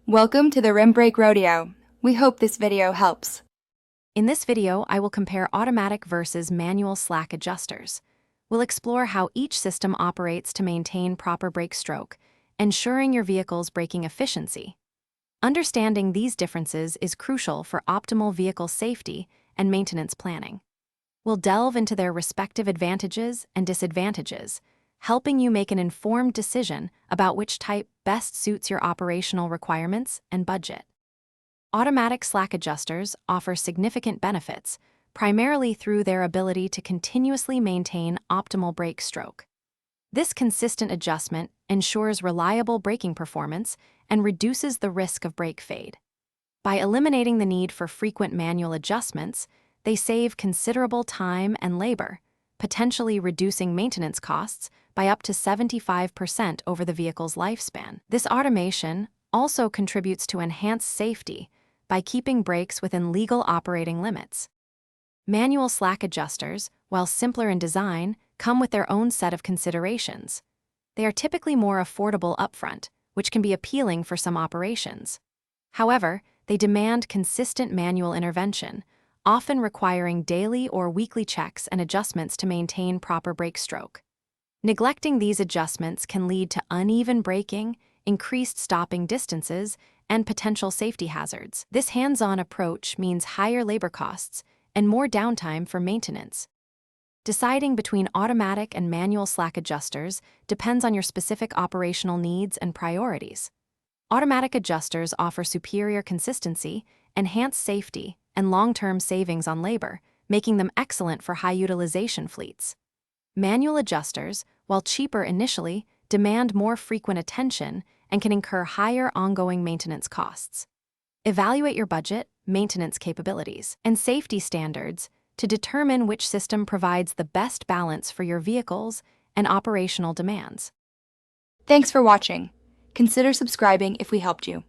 Welcome to the Rim Brake Rodeo. We hope this video helps. In this video, I will compare automatic versus manual slack adjusters. We'll explore how each system operates to maintain proper brake stroke, ensuring your vehicle's braking efficiency. Understanding these differences is crucial for optimal vehicle safety and maintenance planning. We'll delve into their respective advantages and disadvantages, helping you make an informed decision about which type best suits your operational requirements and budget. Automatic slack adjusters offer significant benefits, primarily through their ability to continuously maintain optimal brake stroke. This consistent adjustment ensures reliable braking performance and reduces the risk of brake fade. By eliminating the need for frequent manual adjustments, they save considerable time and labor, potentially reducing maintenance costs by up to 75% over the vehicle's lifespan. This automation also contributes to enhanced safety by keeping brakes within legal operating limits. Manual slack adjusters, while simpler in design, come with their own set of considerations. They are typically more affordable upfront, which can be appealing for some operations. However, they demand consistent manual intervention, often requiring daily or weekly checks and adjustments to maintain proper brake stroke. Neglecting these adjustments can lead to uneven braking, increased stopping distances, and potential safety hazards. This hands-on approach means higher labor costs and more downtime for maintenance. Deciding between automatic and manual slack adjusters depends on your specific operational needs and priorities. Automatic adjusters offer superior consistency, enhanced safety, and long-term savings on labor, making them excellent for high-utilization fleets. Manual adjusters, while cheaper initially, demand more frequent attention and can incur higher ongoing maintenance costs. Evaluate your budget, maintenance capabilities, and safety standards to determine which system provides the best balance for your vehicles and operational demands. Thanks for watching. Consider subscribing if we helped you.